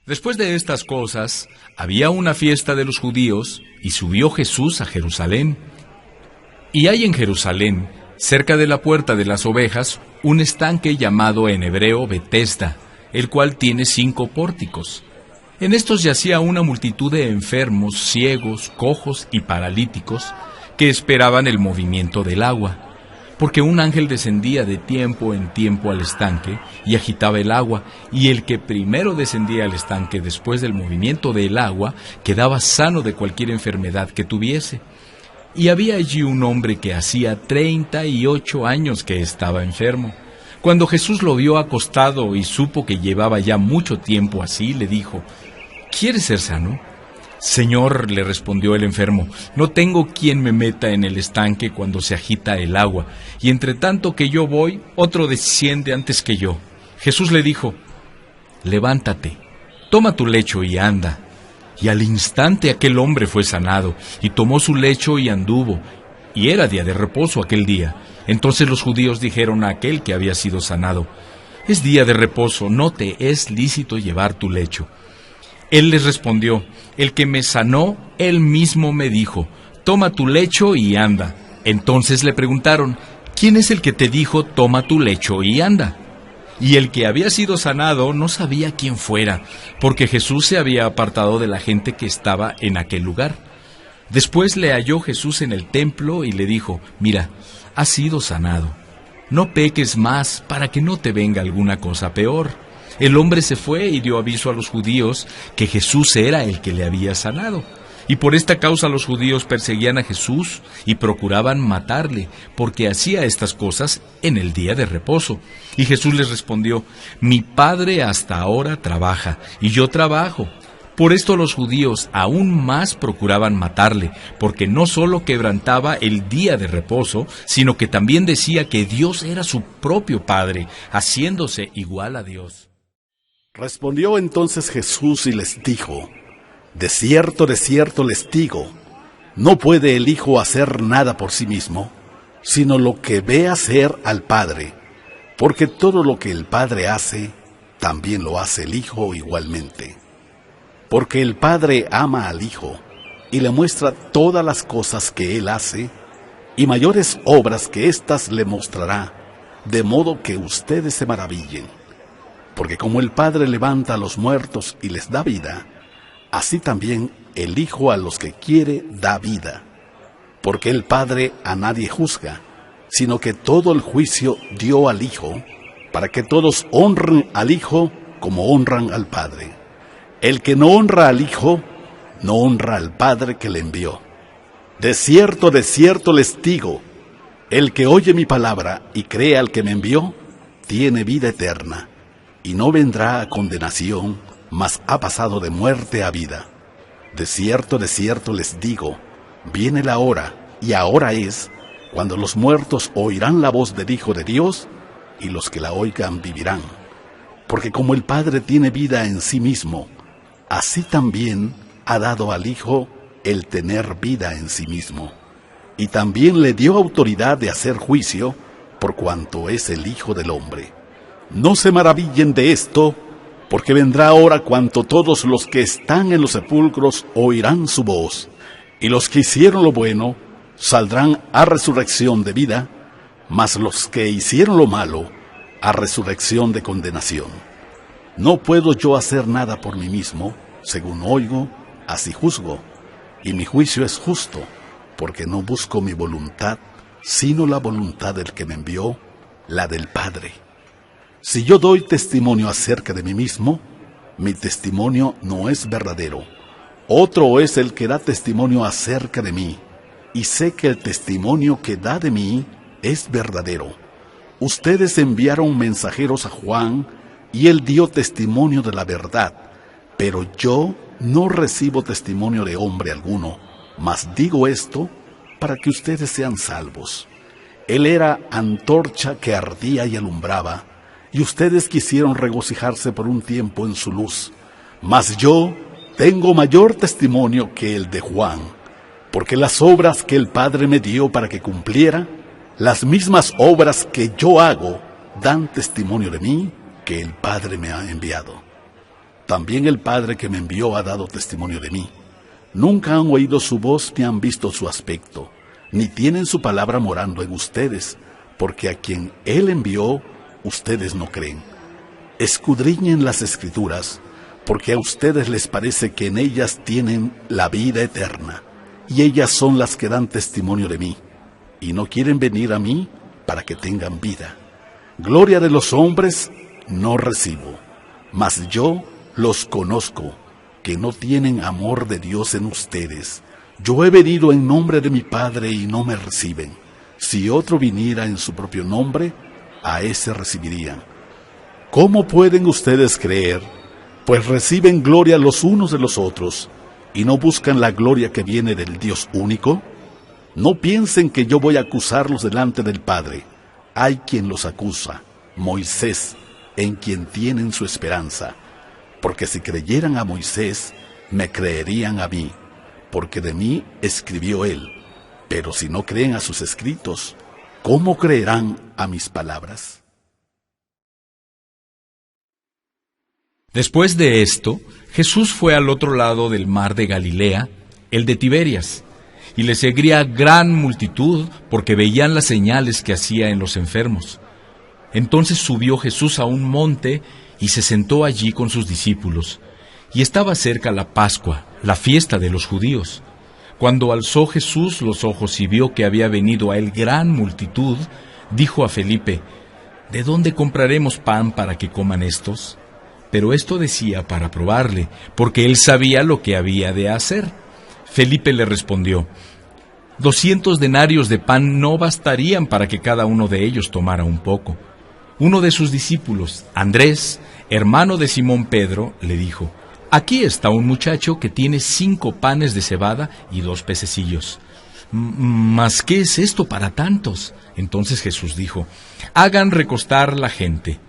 Después de estas cosas, había una fiesta de los judíos, y subió Jesús a Jerusalén. Y hay en Jerusalén, cerca de la puerta de las ovejas, un estanque llamado en hebreo Betesda, el cual tiene 5 pórticos. En estos yacía una multitud de enfermos, ciegos, cojos y paralíticos, que esperaban el movimiento del agua. Porque un ángel descendía de tiempo en tiempo al estanque y agitaba el agua, y el que primero descendía al estanque después del movimiento del agua quedaba sano de cualquier enfermedad que tuviese. Y había allí un hombre que hacía 38 años que estaba enfermo. Cuando Jesús lo vio acostado y supo que llevaba ya mucho tiempo así, le dijo: ¿Quieres ser sano? Señor, le respondió el enfermo, no tengo quien me meta en el estanque cuando se agita el agua, y entre tanto que yo voy, otro desciende antes que yo. Jesús le dijo: levántate, toma tu lecho y anda. Y al instante aquel hombre fue sanado, y tomó su lecho y anduvo, y era día de reposo aquel día. Entonces los judíos dijeron a aquel que había sido sanado: es día de reposo, no te es lícito llevar tu lecho. Él les respondió: el que me sanó, él mismo me dijo: toma tu lecho y anda. Entonces le preguntaron: ¿quién es el que te dijo, toma tu lecho y anda? Y el que había sido sanado no sabía quién fuera, porque Jesús se había apartado de la gente que estaba en aquel lugar. Después le halló Jesús en el templo y le dijo: mira, has sido sanado. No peques más para que no te venga alguna cosa peor. El hombre se fue y dio aviso a los judíos que Jesús era el que le había sanado. Y por esta causa los judíos perseguían a Jesús y procuraban matarle, porque hacía estas cosas en el día de reposo. Y Jesús les respondió: mi Padre hasta ahora trabaja, y yo trabajo. Por esto los judíos aún más procuraban matarle, porque no solo quebrantaba el día de reposo, sino que también decía que Dios era su propio Padre, haciéndose igual a Dios. Respondió entonces Jesús y les dijo: de cierto les digo, no puede el Hijo hacer nada por sí mismo, sino lo que ve hacer al Padre, porque todo lo que el Padre hace, también lo hace el Hijo igualmente. Porque el Padre ama al Hijo, y le muestra todas las cosas que Él hace, y mayores obras que éstas le mostrará, de modo que ustedes se maravillen. Porque como el Padre levanta a los muertos y les da vida, así también el Hijo a los que quiere da vida. Porque el Padre a nadie juzga, sino que todo el juicio dio al Hijo, para que todos honren al Hijo como honran al Padre. El que no honra al Hijo, no honra al Padre que le envió. De cierto les digo, el que oye mi palabra y cree al que me envió, tiene vida eterna, y no vendrá a condenación, mas ha pasado de muerte a vida. De cierto les digo, viene la hora, y ahora es, cuando los muertos oirán la voz del Hijo de Dios, y los que la oigan vivirán. Porque como el Padre tiene vida en sí mismo, así también ha dado al Hijo el tener vida en sí mismo. Y también le dio autoridad de hacer juicio, por cuanto es el Hijo del Hombre. No se maravillen de esto, porque vendrá ahora cuando todos los que están en los sepulcros oirán su voz, y los que hicieron lo bueno saldrán a resurrección de vida, mas los que hicieron lo malo a resurrección de condenación. No puedo yo hacer nada por mí mismo, según oigo, así juzgo, y mi juicio es justo, porque no busco mi voluntad, sino la voluntad del que me envió, la del Padre. Si yo doy testimonio acerca de mí mismo, mi testimonio no es verdadero. Otro es el que da testimonio acerca de mí, y sé que el testimonio que da de mí es verdadero. Ustedes enviaron mensajeros a Juan, y él dio testimonio de la verdad, pero yo no recibo testimonio de hombre alguno, mas digo esto para que ustedes sean salvos. Él era antorcha que ardía y alumbraba, y ustedes quisieron regocijarse por un tiempo en su luz. Mas yo tengo mayor testimonio que el de Juan, porque las obras que el Padre me dio para que cumpliera, las mismas obras que yo hago, dan testimonio de mí, que el Padre me ha enviado. También el Padre que me envió ha dado testimonio de mí. Nunca han oído su voz ni han visto su aspecto, ni tienen su palabra morando en ustedes, porque a quien Él envió, ustedes no creen. Escudriñen las Escrituras, porque a ustedes les parece que en ellas tienen la vida eterna, y ellas son las que dan testimonio de mí, y no quieren venir a mí para que tengan vida. Gloria de los hombres no recibo, mas yo los conozco, que no tienen amor de Dios en ustedes. Yo he venido en nombre de mi Padre y no me reciben. Si otro viniera en su propio nombre, a ese recibirían. ¿Cómo pueden ustedes creer? Pues reciben gloria los unos de los otros, y no buscan la gloria que viene del Dios único. No piensen que yo voy a acusarlos delante del Padre. Hay quien los acusa, Moisés, en quien tienen su esperanza. Porque si creyeran a Moisés, me creerían a mí, porque de mí escribió él. Pero si no creen a sus escritos, ¿cómo creerán a mis palabras? Después de esto, Jesús fue al otro lado del mar de Galilea, el de Tiberias, y le seguía gran multitud porque veían las señales que hacía en los enfermos. Entonces subió Jesús a un monte y se sentó allí con sus discípulos. Y estaba cerca la Pascua, la fiesta de los judíos. Cuando alzó Jesús los ojos y vio que había venido a él gran multitud, dijo a Felipe: ¿De dónde compraremos pan para que coman estos? Pero esto decía para probarle, porque él sabía lo que había de hacer. Felipe le respondió: 200 denarios de pan no bastarían para que cada uno de ellos tomara un poco. Uno de sus discípulos, Andrés, hermano de Simón Pedro, le dijo: Aquí está un muchacho que tiene 5 panes de cebada y 2 pececillos. ¿Mas qué es esto para tantos? Entonces Jesús dijo: Hagan recostar la gente.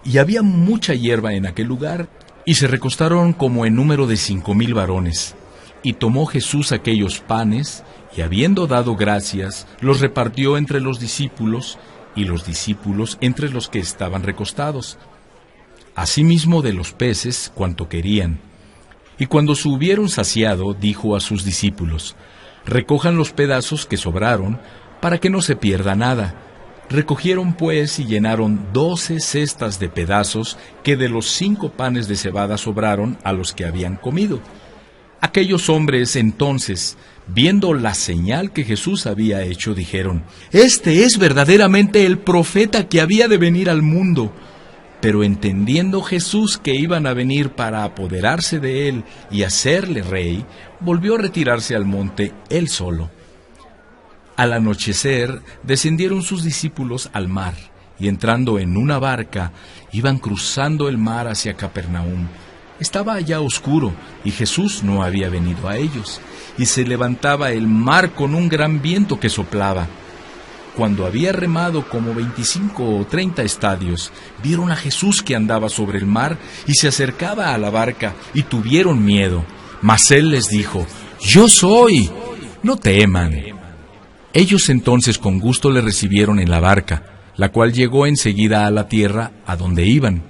Y había mucha hierba en aquel lugar, y se recostaron como en número de 5,000 varones. Y tomó Jesús aquellos panes, y habiendo dado gracias, los repartió entre los discípulos, y los discípulos entre los que estaban recostados. Asimismo de los peces cuanto querían. Y cuando se hubieron saciado, dijo a sus discípulos: Recojan los pedazos que sobraron, para que no se pierda nada. Recogieron pues y llenaron 12 cestas de pedazos que de los 5 panes de cebada sobraron a los que habían comido. Aquellos hombres entonces, viendo la señal que Jesús había hecho, dijeron: Este es verdaderamente el profeta que había de venir al mundo. Pero entendiendo Jesús que iban a venir para apoderarse de él y hacerle rey, volvió a retirarse al monte él solo. Al anochecer, descendieron sus discípulos al mar, y entrando en una barca, iban cruzando el mar hacia Capernaum. Estaba allá oscuro, y Jesús no había venido a ellos, y se levantaba el mar con un gran viento que soplaba. Cuando había remado como 25 o 30 estadios, vieron a Jesús que andaba sobre el mar, y se acercaba a la barca, y tuvieron miedo. Mas él les dijo: Yo soy, no teman. Ellos entonces con gusto le recibieron en la barca, la cual llegó enseguida a la tierra a donde iban.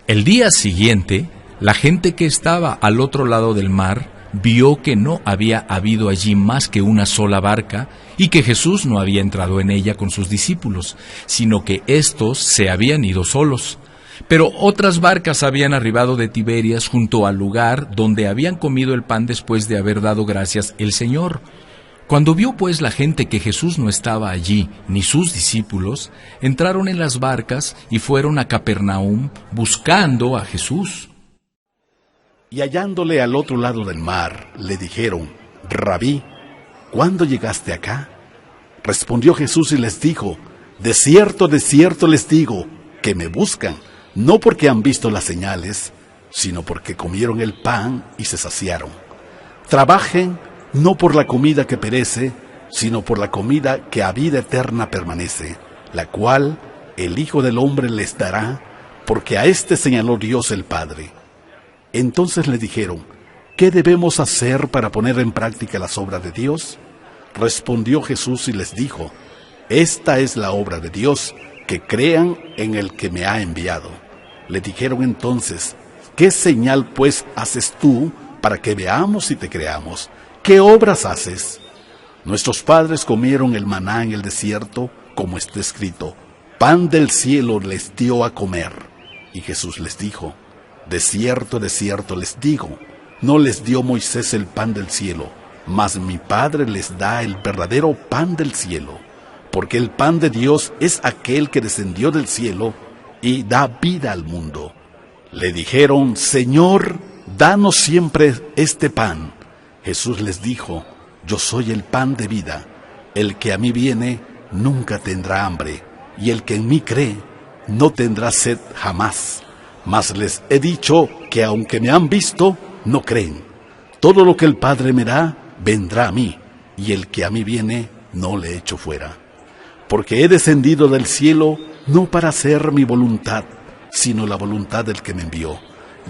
El día siguiente, la gente que estaba al otro lado del mar vio que no había habido allí más que una sola barca, y que Jesús no había entrado en ella con sus discípulos, sino que éstos se habían ido solos. Pero otras barcas habían arribado de Tiberias junto al lugar donde habían comido el pan después de haber dado gracias el Señor. Cuando vio pues la gente que Jesús no estaba allí, ni sus discípulos, entraron en las barcas y fueron a Capernaum buscando a Jesús. Y hallándole al otro lado del mar, le dijeron: Rabí, ¿cuándo llegaste acá? Respondió Jesús y les dijo: de cierto les digo, que me buscan, no porque han visto las señales, sino porque comieron el pan y se saciaron. Trabajen no por la comida que perece, sino por la comida que a vida eterna permanece, la cual el Hijo del Hombre les dará, porque a éste señaló Dios el Padre. Entonces le dijeron: ¿qué debemos hacer para poner en práctica las obras de Dios? Respondió Jesús y les dijo: esta es la obra de Dios, que crean en el que me ha enviado. Le dijeron entonces: ¿Qué señal pues haces tú para que veamos y te creamos? ¿Qué obras haces? Nuestros padres comieron el maná en el desierto, como está escrito, pan del cielo les dio a comer. Y Jesús les dijo, de cierto les digo, no les dio Moisés el pan del cielo, mas mi Padre les da el verdadero pan del cielo, porque el pan de Dios es aquel que descendió del cielo y da vida al mundo. Le dijeron, Señor, danos siempre este pan. Jesús les dijo, yo soy el pan de vida. El que a mí viene nunca tendrá hambre, y el que en mí cree no tendrá sed jamás. Mas les he dicho que aunque me han visto, no creen. Todo lo que el Padre me da, vendrá a mí, y el que a mí viene, no le echo fuera. Porque he descendido del cielo, no para hacer mi voluntad, sino la voluntad del que me envió.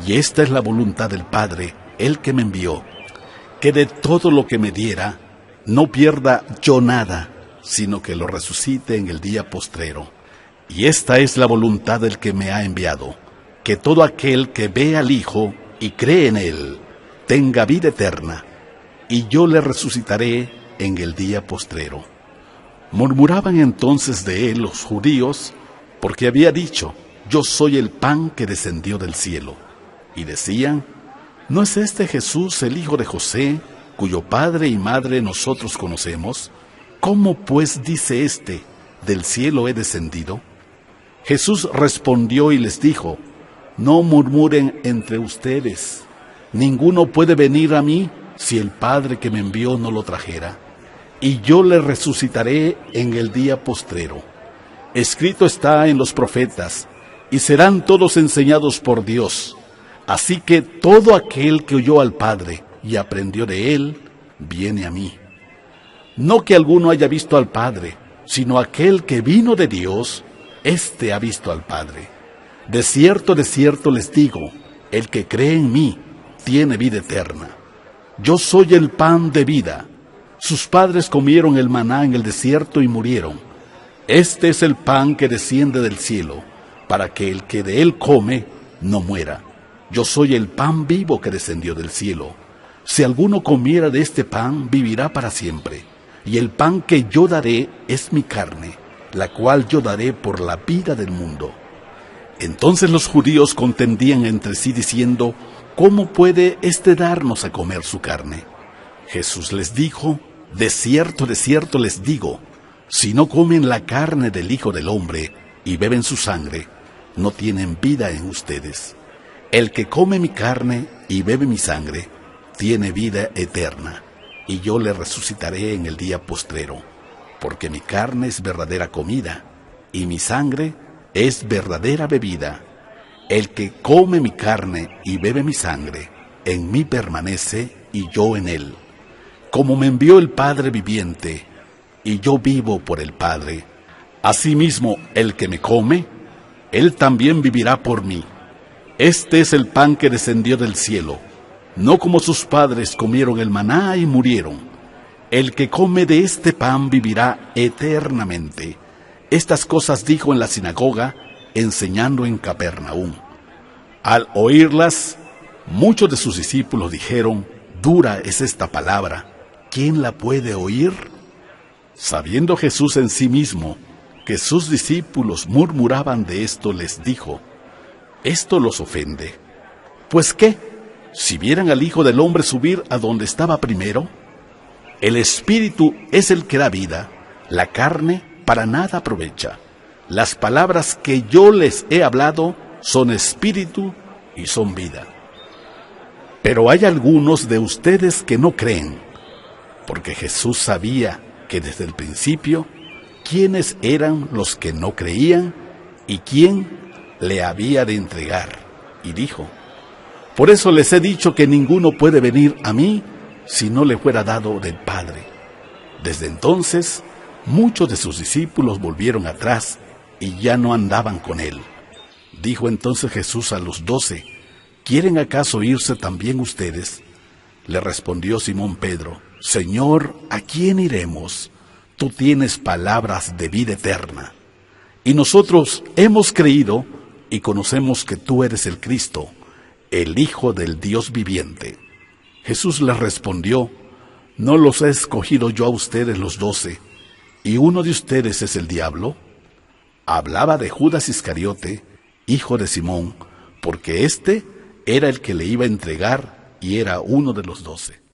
Y esta es la voluntad del Padre, el que me envió, que de todo lo que me diera, no pierda yo nada, sino que lo resucite en el día postrero. Y esta es la voluntad del que me ha enviado, que todo aquel que ve al Hijo y cree en Él, tenga vida eterna, y yo le resucitaré en el día postrero. Murmuraban entonces de él los judíos, porque había dicho, yo soy el pan que descendió del cielo. Y decían, ¿no es este Jesús el hijo de José, cuyo padre y madre nosotros conocemos? ¿Cómo pues dice éste, del cielo he descendido? Jesús respondió y les dijo, no murmuren entre ustedes. Ninguno puede venir a mí si el Padre que me envió no lo trajera. Y yo le resucitaré en el día postrero. Escrito está en los profetas, y serán todos enseñados por Dios. Así que todo aquel que oyó al Padre y aprendió de él, viene a mí. No que alguno haya visto al Padre, sino aquel que vino de Dios, éste ha visto al Padre. De cierto les digo, el que cree en mí, tiene vida eterna. Yo soy el pan de vida. Sus padres comieron el maná en el desierto y murieron. Este es el pan que desciende del cielo, para que el que de él come no muera. Yo soy el pan vivo que descendió del cielo. Si alguno comiera de este pan, vivirá para siempre. Y el pan que yo daré es mi carne, la cual yo daré por la vida del mundo. Entonces los judíos contendían entre sí diciendo, ¿cómo puede éste darnos a comer su carne? Jesús les dijo, de cierto les digo, si no comen la carne del Hijo del Hombre y beben su sangre, no tienen vida en ustedes. El que come mi carne y bebe mi sangre, tiene vida eterna, y yo le resucitaré en el día postrero, porque mi carne es verdadera comida, y mi sangre es verdadera bebida. El que come mi carne y bebe mi sangre, en mí permanece y yo en él. Como me envió el Padre viviente, y yo vivo por el Padre, asimismo el que me come, él también vivirá por mí. Este es el pan que descendió del cielo, no como sus padres comieron el maná y murieron. El que come de este pan vivirá eternamente. Estas cosas dijo en la sinagoga, enseñando en Capernaum. Al oírlas, muchos de sus discípulos dijeron, dura es esta palabra, ¿quién la puede oír? Sabiendo Jesús en sí mismo que sus discípulos murmuraban de esto, les dijo, esto los ofende. ¿Pues qué? Si vieran al Hijo del Hombre subir a donde estaba primero, el Espíritu es el que da vida, la carne para nada aprovecha. Las palabras que yo les he hablado son espíritu y son vida. Pero hay algunos de ustedes que no creen, porque Jesús sabía que desde el principio quiénes eran los que no creían y quién le había de entregar. Y dijo, por eso les he dicho que ninguno puede venir a mí si no le fuera dado del Padre. Desde entonces, muchos de sus discípulos volvieron atrás y ya no andaban con él. Dijo entonces Jesús a los 12, ¿quieren acaso irse también ustedes? Le respondió Simón Pedro, Señor, ¿a quién iremos? Tú tienes palabras de vida eterna. Y nosotros hemos creído y conocemos que tú eres el Cristo, el Hijo del Dios viviente. Jesús les respondió: ¿No los he escogido yo a ustedes los 12, y uno de ustedes es el diablo? Hablaba de Judas Iscariote, hijo de Simón, porque éste era el que le iba a entregar y era uno de los 12.